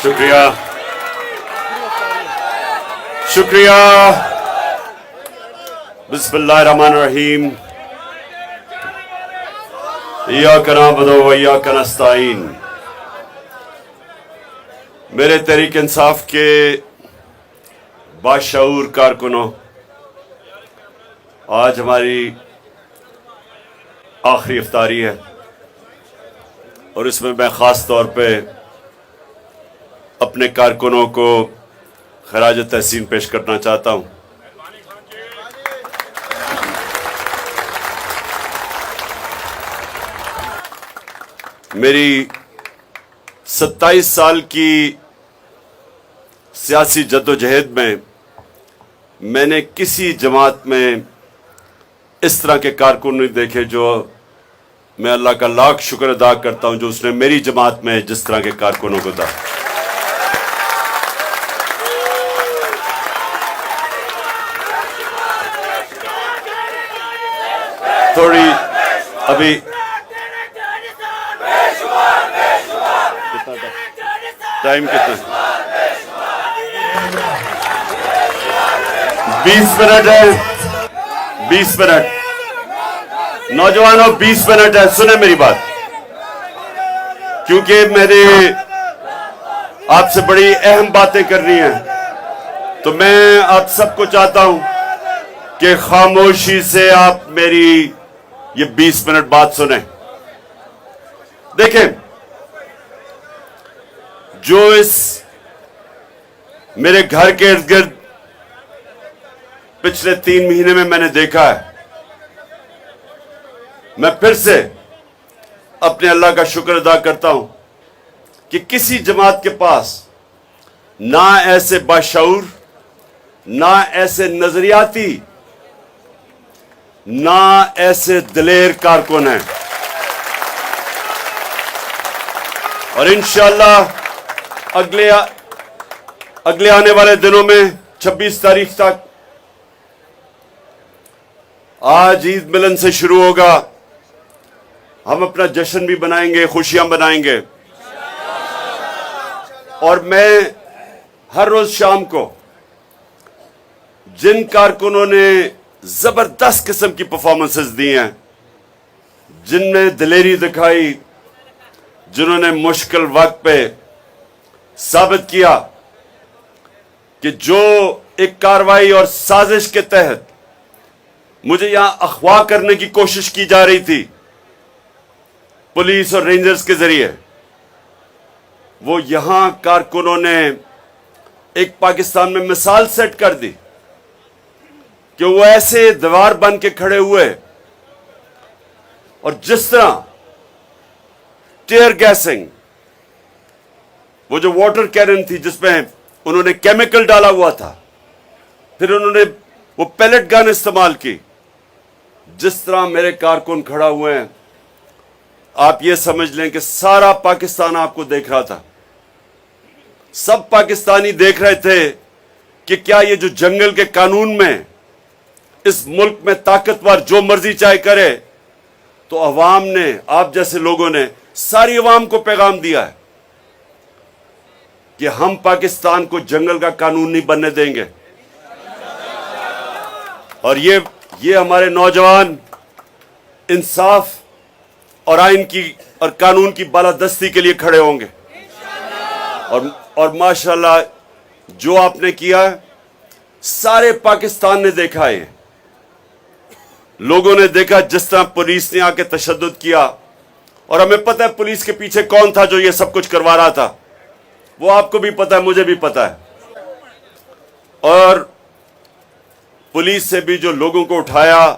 शुक्रिया शुक्रिया। बिस्मिल्लाहिर्रहमानिर्रहीम। इय्याका नअबुदु व इय्याका नस्तईन। मेरे तहरीक इंसाफ के बाशऊर कारकुनों, आज हमारी आखिरी इफ्तारी है और इसमें मैं ख़ास तौर पे अपने कारकुनों को खराज तहसीन पेश करना चाहता हूं। मेरी 27 साल की सियासी जद्दोजहद में मैंने किसी जमात में इस तरह के कारकुन नहीं देखे, जो मैं अल्लाह का लाख शुक्र अदा करता हूं जो उसने मेरी जमात में जिस तरह के कारकुनों को दा। थोड़ी अभी टाइम कितना? 20 मिनट है। 20 मिनट नौजवानों, 20 मिनट है। सुने मेरी बात, क्योंकि मैंने आपसे बड़ी अहम बातें करनी है, तो मैं आप सबको चाहता हूं कि खामोशी से आप मेरी ये 20 मिनट बात सुने। देखें, जो इस मेरे घर के इर्द गिर्द पिछले 3 महीने में मैंने देखा है, मैं फिर से अपने अल्लाह का शुक्र अदा करता हूं कि किसी जमात के पास ना ऐसे बाशऊर, ना ऐसे नजरियाती, ना ऐसे दिलेर कारकुन हैं। और इंशाअल्लाह अगले आने वाले दिनों में 26 तारीख तक, आज ईद मिलन से शुरू होगा, हम अपना जश्न भी बनाएंगे, खुशियां मनाएंगे। और मैं हर रोज शाम को जिन कारकुनों ने जबरदस्त किस्म की परफॉर्मेंसेस दी हैं, जिनने दिलेरी दिखाई, जिन्होंने मुश्किल वक्त पे साबित किया कि जो एक कार्रवाई और साजिश के तहत मुझे यहां अगवा करने की कोशिश की जा रही थी पुलिस और रेंजर्स के जरिए, वो यहां कारकुनों ने एक पाकिस्तान में मिसाल सेट कर दी कि वो ऐसे दीवार बन के खड़े हुए और जिस तरह टीयर गैसिंग, वो जो वाटर कैनन थी जिसमें उन्होंने केमिकल डाला हुआ था, फिर उन्होंने वो पैलेट गन इस्तेमाल की, जिस तरह मेरे कारकुन खड़ा हुए हैं, आप ये समझ लें कि सारा पाकिस्तान आपको देख रहा था। सब पाकिस्तानी देख रहे थे कि क्या ये जो जंगल के कानून में इस मुल्क में ताकतवर जो मर्जी चाहे करे, तो अवाम ने, आप जैसे लोगों ने सारी अवाम को पैगाम दिया है कि हम पाकिस्तान को जंगल का कानून नहीं बनने देंगे। और ये हमारे नौजवान इंसाफ और आइन की और कानून की बालादस्ती के लिए खड़े होंगे। और माशाल्लाह जो आपने किया है, सारे पाकिस्तान ने देखा है, लोगों ने देखा जिस तरह पुलिस ने आके तशद्दुद किया। और हमें पता है पुलिस के पीछे कौन था जो ये सब कुछ करवा रहा था, वो आपको भी पता है, मुझे भी पता है। और पुलिस से भी जो लोगों को उठाया,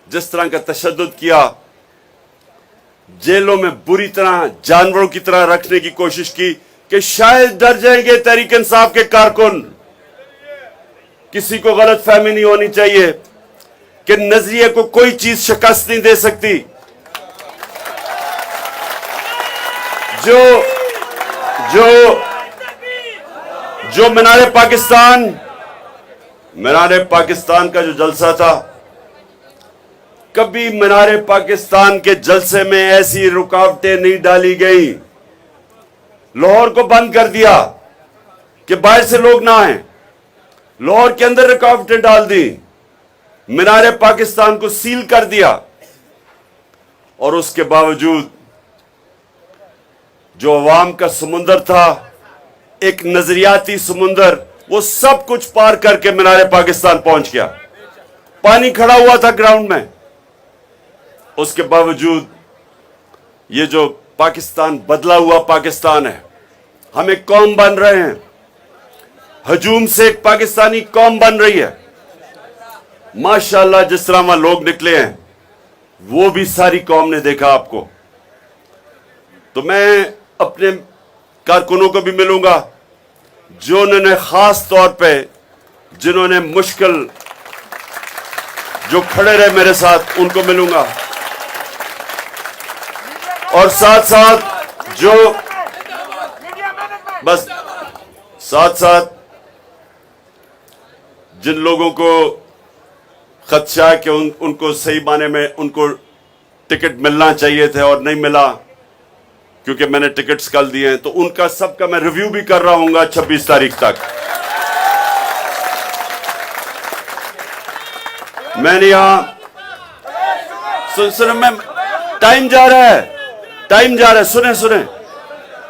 जिस तरह का तशद्दुद किया, जेलों में बुरी तरह जानवरों की तरह रखने की कोशिश की कि शायद डर जाएंगे तहरीक इंसाफ के कारकुन। किसी को गलत फहमी नहीं होनी चाहिए कि नजरिए को कोई चीज शिकस्त नहीं दे सकती। जो मीनारे पाकिस्तान का जो जलसा था, कभी मीनारे पाकिस्तान के जलसे में ऐसी रुकावटें नहीं डाली गई। लाहौर को बंद कर दिया, कि बाहर से लोग ना आए, लाहौर के अंदर रुकावटें डाल दी, मीनार पाकिस्तान को सील कर दिया, और उसके बावजूद जो अवाम का समुंदर था, एक नजरियाती समुंदर, वो सब कुछ पार करके मीनार पाकिस्तान पहुंच गया। पानी खड़ा हुआ था ग्राउंड में, उसके बावजूद ये जो पाकिस्तान बदला हुआ पाकिस्तान है, हम एक कौम बन रहे हैं, हजूम से एक पाकिस्तानी कौम बन रही है। माशाअल्लाह जिस तरह वहां लोग निकले हैं, वो भी सारी कौम ने देखा आपको। तो मैं अपने कारकुनों को भी मिलूंगा, जो उन्होंने खास तौर पे, जिन्होंने मुश्किल जो खड़े रहे मेरे साथ, उनको मिलूंगा, और साथ साथ जो बस साथ साथ जिन लोगों को खदशा है कि उनको सही माने में उनको टिकट मिलना चाहिए थे और नहीं मिला, क्योंकि मैंने टिकट्स कल दिए हैं, तो उनका सबका मैं रिव्यू भी कर रहा हूंगा 26 तारीख तक। मैंने यहां सुन मैं टाइम जा रहा है, टाइम जा रहा है, सुने सुने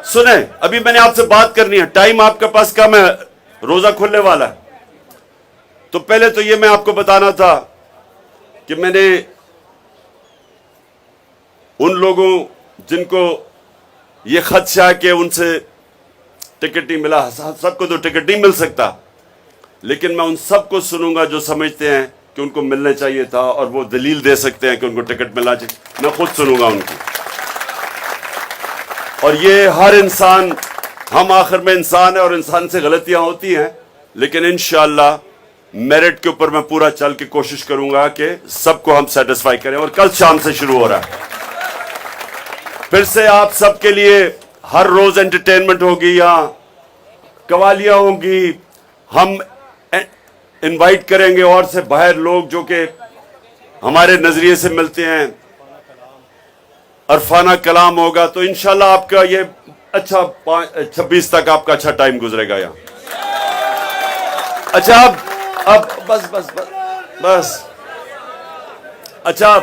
सुने, अभी मैंने आपसे बात करनी है, टाइम आपके पास कम है, रोजा खुलने वाला है। तो पहले तो ये मैं आपको बताना था कि मैंने उन लोगों जिनको ये खदशा है कि उनसे टिकट नहीं मिला, सबको तो टिकट नहीं मिल सकता, लेकिन मैं उन सबको सुनूंगा जो समझते हैं कि उनको मिलने चाहिए था और वो दलील दे सकते हैं कि उनको टिकट मिलना चाहिए। मैं खुद सुनूंगा उनकी। और ये हर इंसान, हम आखिर में इंसान है और इंसान से गलतियां होती हैं, लेकिन इंशाअल्लाह मेरिट के ऊपर मैं पूरा चल के कोशिश करूंगा कि सबको हम सेटिस्फाई करें। और कल शाम से शुरू हो रहा है, फिर से आप सबके लिए हर रोज एंटरटेनमेंट होगी, यहां कवालियां होंगी, हम इनवाइट करेंगे और से बाहर लोग जो कि हमारे नजरिए से मिलते हैं, अरफाना कलाम होगा। तो इंशाल्लाह आपका ये अच्छा 26 तक आपका अच्छा टाइम गुजरेगा यहाँ। अच्छा अब बस बस बस बस अच्छा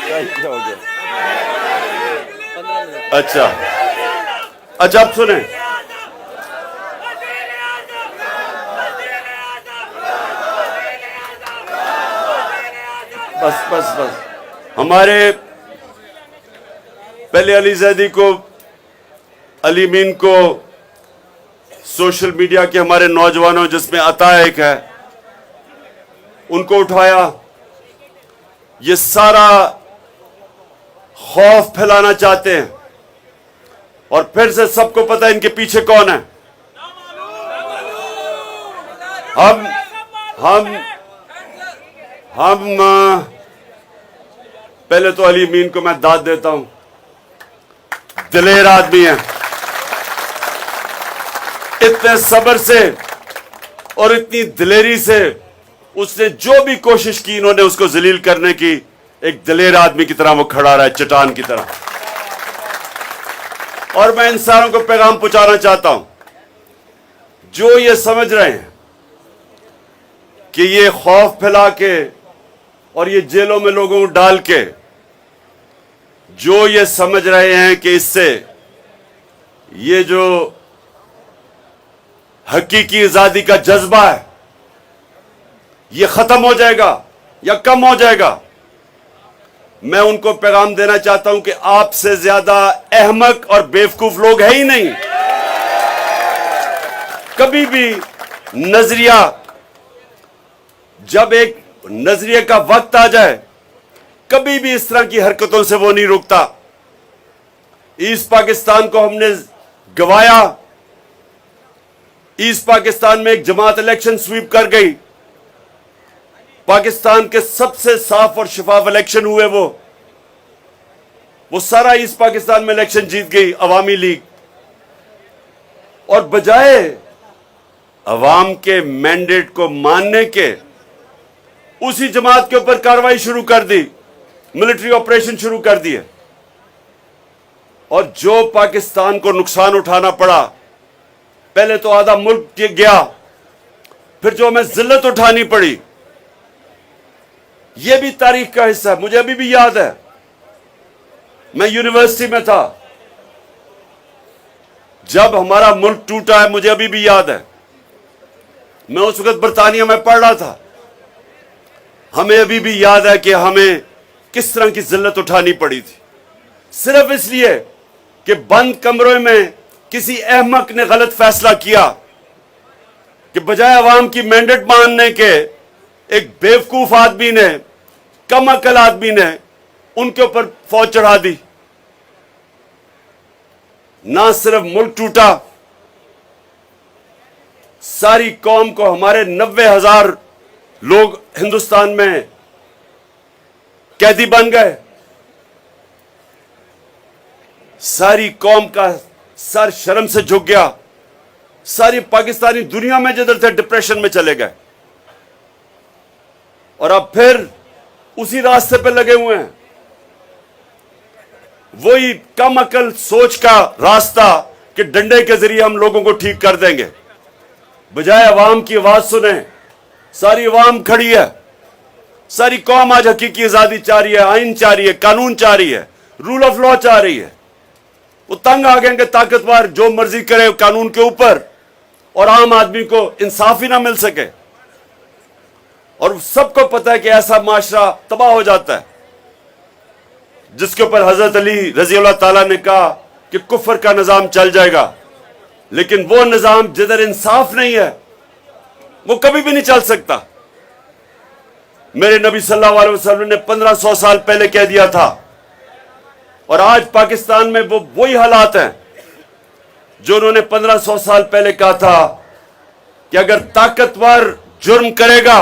क्या हो गया? अच्छा अच्छा अब सुने, बस बस बस हमारे पहले अली जैदी को, अली मीन को, सोशल मीडिया के हमारे नौजवानों जिसमें अता एक है, उनको उठाया। ये सारा खौफ फैलाना चाहते हैं और फिर से सबको पता है इनके पीछे कौन है। हम पहले तो अली मीन को मैं दाद देता हूं, दिलेर आदमी है, इतने सब्र से और इतनी दिलेरी से उसने जो भी कोशिश की, इन्होंने उसको जलील करने की, एक दिलेर आदमी की तरह वो खड़ा रहा है, चट्टान की तरह। और मैं इंसानों को पैगाम पहुंचाना चाहता हूं जो ये समझ रहे हैं कि ये खौफ फैला के और ये जेलों में लोगों को डाल के, जो ये समझ रहे हैं कि इससे ये जो हकीकी आजादी का जज्बा है ये खत्म हो जाएगा या कम हो जाएगा, मैं उनको पैगाम देना चाहता हूं कि आपसे ज्यादा अहमक और बेवकूफ लोग है ही नहीं। कभी भी नजरिया, जब एक नजरिए का वक्त आ जाए, कभी भी इस तरह की हरकतों से वो नहीं रुकता। ईस्ट पाकिस्तान को हमने गवाया, ईस्ट पाकिस्तान में एक जमात इलेक्शन स्वीप कर गई, पाकिस्तान के सबसे साफ और शफाफ इलेक्शन हुए, वो सारा ईस्ट पाकिस्तान में इलेक्शन जीत गई अवामी लीग। और बजाय अवाम के मैंडेट को मानने के, उसी जमात के ऊपर कार्रवाई शुरू कर दी, मिलिट्री ऑपरेशन शुरू कर दिए। और जो पाकिस्तान को नुकसान उठाना पड़ा, पहले तो आधा मुल्क गया, फिर जो हमें जिल्लत उठानी पड़ी, यह भी तारीख का हिस्सा है। मुझे अभी भी याद है, मैं यूनिवर्सिटी में था जब हमारा मुल्क टूटा है। मुझे अभी भी याद है, मैं उस वक्त बरतानिया में पढ़ रहा था। हमें अभी भी याद है कि हमें किस तरह की जिल्लत उठानी पड़ी थी, सिर्फ इसलिए कि बंद कमरों में किसी अहमक ने गलत फैसला किया कि बजाय अवाम की मैंडेट मानने के एक बेवकूफ आदमी ने, कम अकल आदमी ने उनके ऊपर फौज चढ़ा दी। ना सिर्फ मुल्क टूटा, सारी कौम को, हमारे 90,000 लोग हिंदुस्तान में कैदी बन गए। सारी कौम का सर शर्म से झुक गया। सारी पाकिस्तानी दुनिया में जिधर थे डिप्रेशन में चले गए, और अब फिर उसी रास्ते पे लगे हुए हैं। वही कम अकल सोच का रास्ता कि डंडे के जरिए हम लोगों को ठीक कर देंगे, बजाय अवाम की आवाज सुने। सारी अवाम खड़ी है, सारी कौम आज हकीकी आजादी चाह रही है, आइन चाह रही है, कानून चाह रही है, रूल ऑफ लॉ चाह रही है। वो तंग आ गए कि ताकतवर जो मर्जी करे कानून के ऊपर, और आम आदमी को इंसाफ ही ना मिल सके। और सबको पता है कि ऐसा माशरा तबाह हो जाता है, जिसके ऊपर हजरत अली रजी अल्लाह ताला ने कहा कि कुफर का निजाम चल जाएगा, लेकिन वो निजाम जिधर इंसाफ नहीं है वो कभी भी नहीं चल सकता। मेरे नबी सल्लल्लाहु अलैहि वसल्लम ने 1500 साल पहले कह दिया था, और आज पाकिस्तान में वो वही हालात हैं जो उन्होंने 1500 साल पहले कहा था कि अगर ताकतवर जुर्म करेगा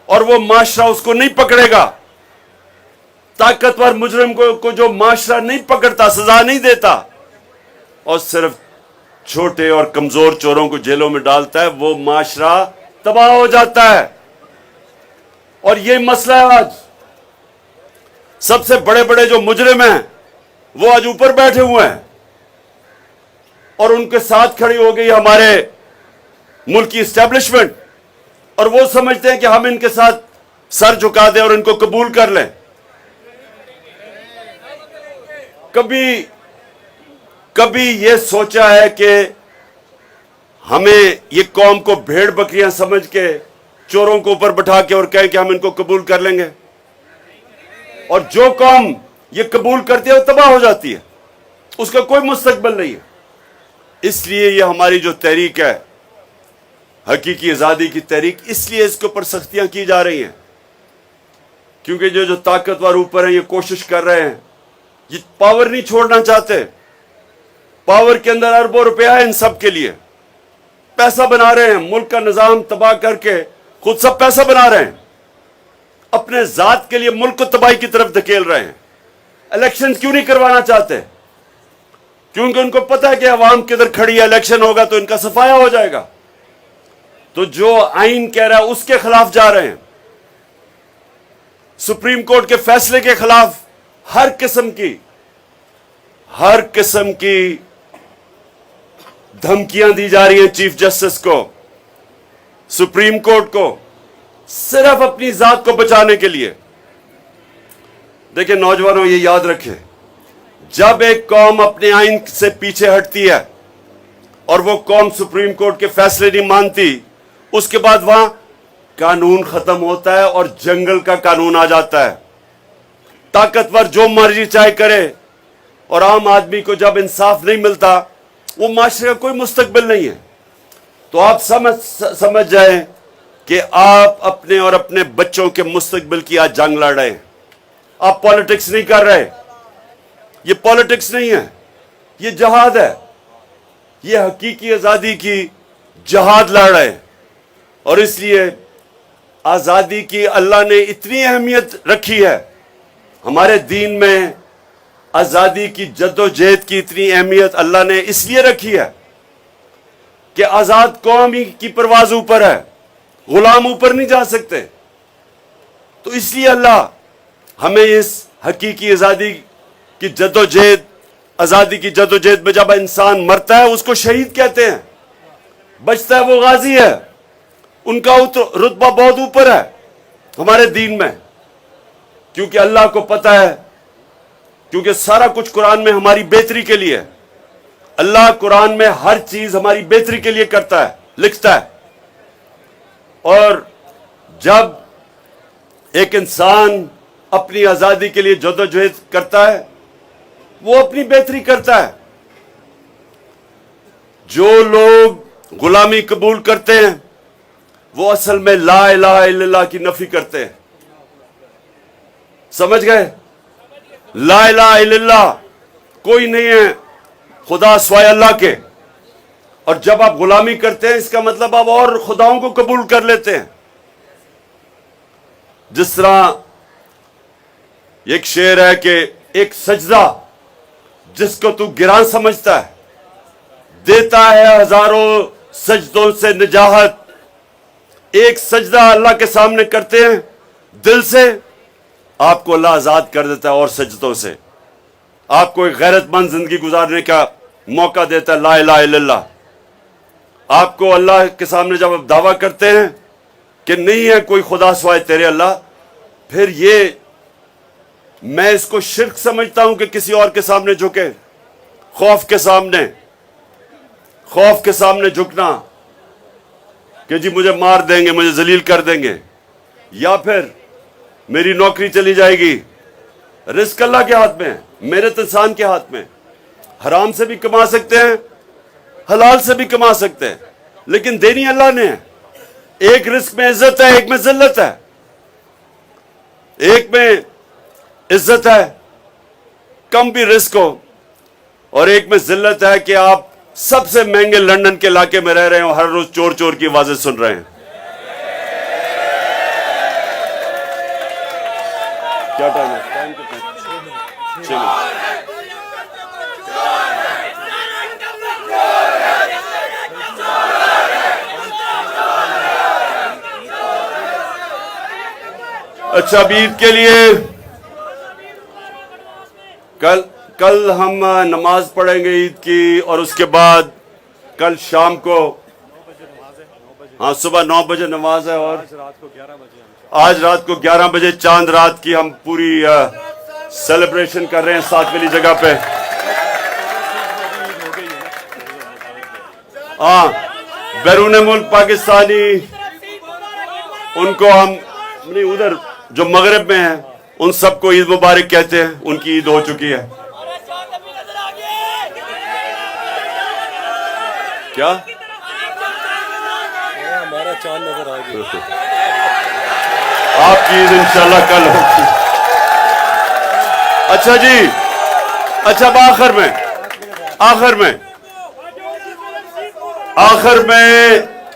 और वो माशरा उसको नहीं पकड़ेगा, ताकतवर मुजरिम को जो माशरा नहीं पकड़ता, सजा नहीं देता, और सिर्फ छोटे और कमजोर चोरों को जेलों में डालता है, वो माशरा तबाह हो जाता है। और ये मसला है आज। सबसे बड़े बड़े जो मुजरिम हैं वो आज ऊपर बैठे हुए हैं, और उनके साथ खड़ी हो गई हमारे मुल्क की एस्टेब्लिशमेंट, और वो समझते हैं कि हम इनके साथ सर झुका दें और इनको कबूल कर लें। कभी ये सोचा है कि हमें ये कौम को भेड़ बकरियां समझ के चोरों को ऊपर बैठा के और कहें कि हम इनको कबूल कर लेंगे? और जो कौम ये कबूल करती है वो तबाह हो जाती है, उसका कोई मुस्तकबिल नहीं है। इसलिए ये हमारी जो तहरीक है, हकीकी आज़ादी की तहरीक, इसलिए इसके ऊपर सख्तियां की जा रही हैं, क्योंकि जो ताकतवर ऊपर हैं ये कोशिश कर रहे हैं, ये पावर नहीं छोड़ना चाहते। पावर के अंदर अरबों रुपया है, इन सब के लिए पैसा बना रहे हैं। मुल्क का निजाम तबाह करके खुद सब पैसा बना रहे हैं, अपने जात के लिए मुल्क को तबाही की तरफ धकेल रहे हैं। इलेक्शन क्यों नहीं करवाना चाहते? क्योंकि उनको पता है कि अवाम किधर खड़ी है, इलेक्शन होगा तो इनका सफाया हो जाएगा। तो जो आइन कह रहा है उसके खिलाफ जा रहे हैं, सुप्रीम कोर्ट के फैसले के खिलाफ हर किस्म की धमकियां दी जा रही हैं चीफ जस्टिस को, सुप्रीम कोर्ट को, सिर्फ अपनी जात को बचाने के लिए। देखिए नौजवानों, ये याद रखें, जब एक कौम अपने आइन से पीछे हटती है और वो कौम सुप्रीम कोर्ट के फैसले नहीं मानती, उसके बाद वहां कानून खत्म होता है और जंगल का कानून आ जाता है। ताकतवर जो मर्जी चाहे करे, और आम आदमी को जब इंसाफ नहीं मिलता, वो माशरे का कोई मुस्तकबिल नहीं है। तो आप समझ जाएं कि आप अपने और अपने बच्चों के मुस्तकबिल की आज जंग लड़ रहे हैं। आप पॉलिटिक्स नहीं कर रहे, ये पॉलिटिक्स नहीं है, ये जहाद है। ये हकीकी आज़ादी की जहाद लड़ रहे हैं। और इसलिए आज़ादी की अल्लाह ने इतनी अहमियत रखी है, हमारे दीन में आज़ादी की जद्दोजहद की इतनी अहमियत अल्लाह ने इसलिए रखी है कि आज़ाद कौम ही की परवाज ऊपर है, गुलाम ऊपर नहीं जा सकते। तो इसलिए अल्लाह हमें इस हकीकी आज़ादी की जद्दोजहद आजादी की जदोजहद में जब इंसान मरता है उसको शहीद कहते हैं, बचता है वो गाजी है। उनका रुतबा बहुत ऊपर है हमारे दीन में, क्योंकि अल्लाह को पता है, क्योंकि सारा कुछ कुरान में हमारी बेहतरी के लिए है। अल्लाह कुरान में हर चीज हमारी बेहतरी के लिए करता है, लिखता है। और जब एक इंसान अपनी आजादी के लिए जदोजहद करता है, वो अपनी बेहतरी करता है। जो लोग गुलामी कबूल करते हैं वो असल में ला इलाहा इल्लल्लाह की नफी करते हैं। समझ गए? ला इलाहा इल्लल्लाह कोई नहीं है खुदा सिवाय अल्लाह के। और जब आप गुलामी करते हैं इसका मतलब आप और खुदाओं को कबूल कर लेते हैं। जिस तरह एक शेर है कि एक सजदा जिसको तू गिरान समझता है देता है हजारों सजदों से निजाहत। एक सजदा अल्लाह के सामने करते हैं दिल से, आपको अल्लाह आजाद कर देता है और सजदों से आपको एक गैरतमंद जिंदगी गुजारने का मौका देता है। ला इलाहा इल्लल्लाह। आपको अल्लाह के सामने जब आप दावा करते हैं कि नहीं है कोई खुदा सिवाय तेरे अल्लाह, फिर ये मैं इसको शिर्क समझता हूं कि किसी और के सामने झुके। खौफ के सामने झुकना कि जी मुझे मार देंगे, मुझे जलील कर देंगे, या फिर मेरी नौकरी चली जाएगी। रिस्क अल्लाह के हाथ में है, मेहनत इंसान के हाथ में। हराम से भी कमा सकते हैं, हलाल से भी कमा सकते हैं, लेकिन देनी अल्लाह ने है। एक रिस्क में इज्जत है, एक में जिल्लत है। एक में इज्जत है, कम भी रिस्क हो, और एक में जिल्लत है कि आप सबसे महंगे लंदन के इलाके में रह रहे हो, हर रोज चोर चोर की आवाजें सुन रहे हैं। क्या टाइम है? टाइम कितना? 6 मिनट। अच्छा, अब ईद के लिए कल हम नमाज पढ़ेंगे ईद की, और उसके बाद कल शाम को, हाँ सुबह 9 बजे नमाज है, और आज रात को 11 बजे चांद रात की हम पूरी सेलिब्रेशन कर रहे हैं साथ वाली जगह पे। हाँ, बैरून मुल्क पाकिस्तानी उनको हम नहीं, उधर जो मगरब में है उन सबको ईद मुबारक कहते हैं, उनकी ईद हो चुकी है। क्या हमारा चांद नजर आ गया। आपकी ईद इंशाल्लाह कल होगी। अच्छा जी, अच्छा अब आखिर में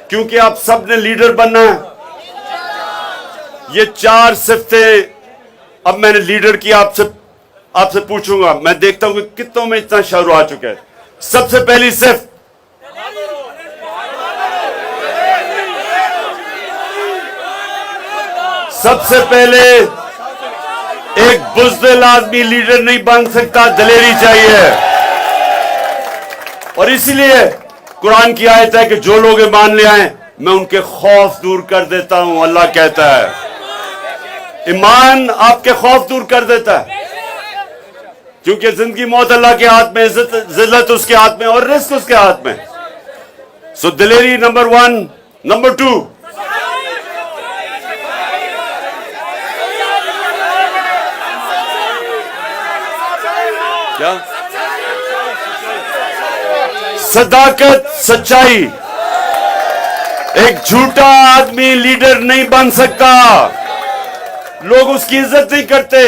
क्योंकि आप सब ने लीडर बनना है, ये 4 सिफ्तें अब मैंने लीडर की आपसे पूछूंगा। मैं देखता हूं कि कितनों में इतना शौर आ चुका है। सबसे पहली सिफ्त, सबसे पहले एक बुज़दिल आदमी लीडर नहीं बन सकता, दिलेरी चाहिए। और इसीलिए कुरान की आयत है कि जो लोग ईमान ले आए मैं उनके खौफ दूर कर देता हूं। अल्लाह कहता है ईमान आपके खौफ दूर कर देता है, क्योंकि जिंदगी मौत अल्लाह के हाथ में, इज्जत जिल्लत उसके हाथ में, और रिस्क उसके हाथ में। सो दिलेरी नंबर 1। नंबर 2, क्या? सदाकत, सच्चाई। एक झूठा आदमी लीडर नहीं बन सकता, लोग उसकी इज्जत नहीं करते।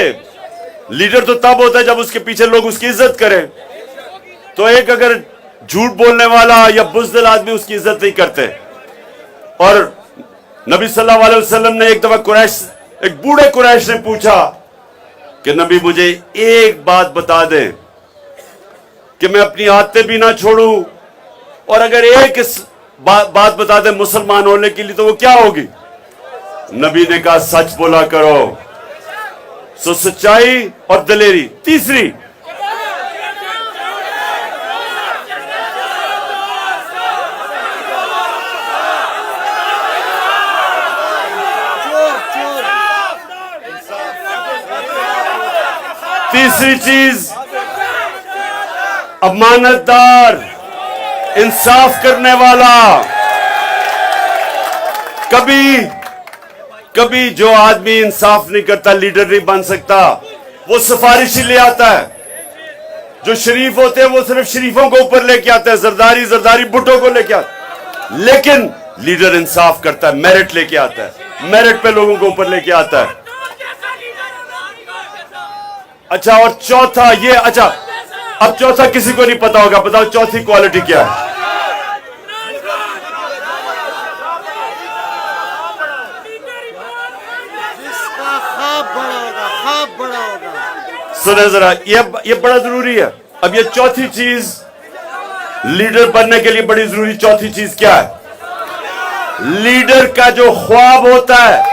लीडर तो तब होता है जब उसके पीछे लोग उसकी इज्जत करें। तो एक अगर झूठ बोलने वाला या बुज़दिल आदमी उसकी इज्जत नहीं करते। और नबी सल्लल्लाहु अलैहि वसल्लम ने एक दफा एक बूढ़े कुरैश ने पूछा कि नबी मुझे एक बात बता दें कि मैं अपनी आदतें भी ना छोड़ूं, और अगर एक बात बता दें मुसलमान होने के लिए तो वो क्या होगी? नबी ने कहा सच बोला करो। सो सच्चाई और दिलेरी। तीसरी, तीसरी चीज, अमानतदार, इंसाफ करने वाला। कभी जो आदमी इंसाफ नहीं करता लीडर नहीं बन सकता, वो सिफारिशी ले आता है। जो शरीफ होते हैं वो सिर्फ शरीफों को ऊपर लेके आते हैं, जरदारी भुट्टो को लेके आते हैं। लेकिन लीडर इंसाफ करता है, मेरिट लेके आता है, मेरिट पे लोगों को ऊपर लेके आता है। अच्छा, और चौथा ये, अच्छा अब चौथा किसी को नहीं पता होगा, बताओ चौथी क्वालिटी क्या है? सुने जरा, ये बड़ा जरूरी है। अब ये चौथी चीज लीडर बनने के लिए बड़ी जरूरी चौथी चीज क्या है? लीडर का जो ख्वाब होता है,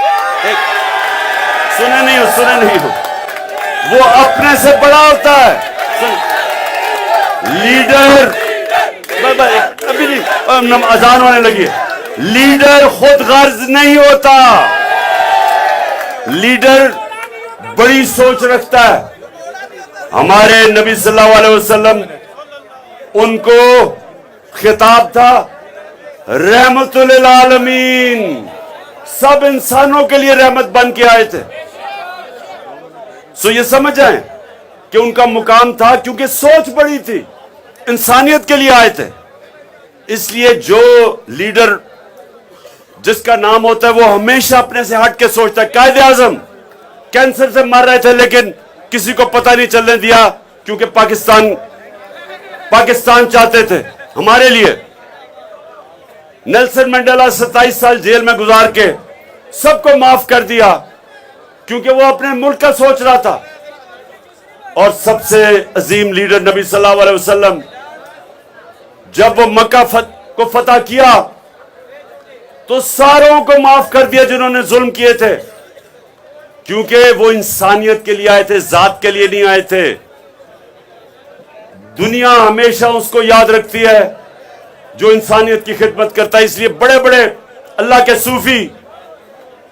सुने नहीं हो, वो अपने से बड़ा होता है। लीडर अभी नहीं, अजान होने लगी है। लीडर खुद गर्ज नहीं होता, लीडर बड़ी सोच रखता है। हमारे नबी सल्लल्लाहु अलैहि वसल्लम, उनको खिताब था रहमतुल लिल आलमीन, सब इंसानों के लिए रहमत बन के आए थे। सो ये समझ जाएं कि उनका मुकाम था, क्योंकि सोच बड़ी थी, इंसानियत के लिए आए थे। इसलिए जो लीडर जिसका नाम होता है वो हमेशा अपने से हट के सोचता है। कायदे आजम कैंसर से मर रहे थे, लेकिन किसी को पता नहीं चलने दिया, क्योंकि पाकिस्तान चाहते थे हमारे लिए। नेल्सन मंडेला 27 साल जेल में गुजार के सबको माफ कर दिया, क्योंकि वो अपने मुल्क का सोच रहा था। और सबसे अजीम लीडर नबी सल्लल्लाहु अलैहि वसल्लम, जब वो मक्का को फतह किया तो सारों को माफ कर दिया जिन्होंने जुल्म किए थे, क्योंकि वो इंसानियत के लिए आए थे, जात के लिए नहीं आए थे। दुनिया हमेशा उसको याद रखती है जो इंसानियत की खिदमत करता है। इसलिए बड़े बड़े अल्लाह के सूफी,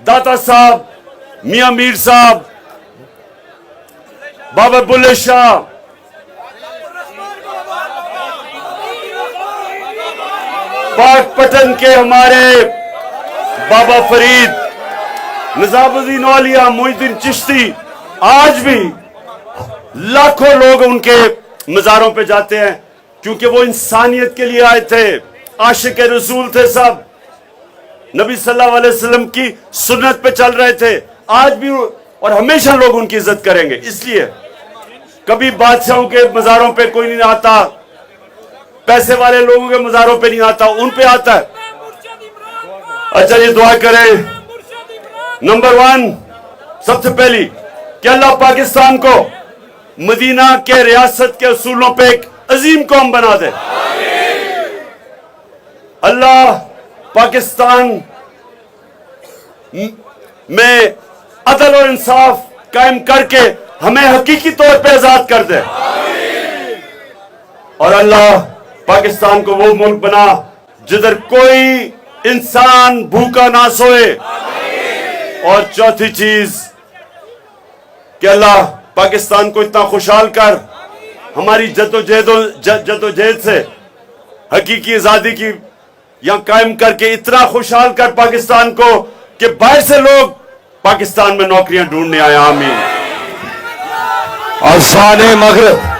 दाता साहब, मियां मीर साहब, बाबा बुल्ले शाह, पाकपटन के हमारे बाबा फरीद, निजामुद्दीन औलिया, मोइनुद्दीन चिश्ती, आज भी लाखों लोग उनके मज़ारों पे जाते हैं, क्योंकि वो इंसानियत के लिए आए थे, आशिक रसूल थे सब, नबी सल्लल्लाहु अलैहि वसल्लम की सुन्नत पे चल रहे थे। आज भी और हमेशा लोग उनकी इज्जत करेंगे। इसलिए कभी बादशाहों के मज़ारों पे कोई नहीं आता, पैसे वाले लोगों के मज़ारों पे नहीं आता, उन पे आता है। अच्छा, ये दुआ करें। नंबर 1 सबसे पहली कि अल्लाह पाकिस्तान को मदीना के रियासत के असूलों पे एक अजीम कौम बना दे। अल्लाह पाकिस्तान में अदल और इंसाफ कायम करके हमें हकीकी तौर पे आजाद कर दे। और अल्लाह पाकिस्तान को वो मुल्क बना जिधर कोई इंसान भूखा ना सोए। और चौथी चीज कि अल्लाह पाकिस्तान को इतना खुशहाल कर, हमारी जद्दोजहद से हकीकी आजादी की यहां कायम करके इतना खुशहाल कर पाकिस्तान को कि बाहर से लोग पाकिस्तान में नौकरियां ढूंढने आए। आमीन। और शान मगरिब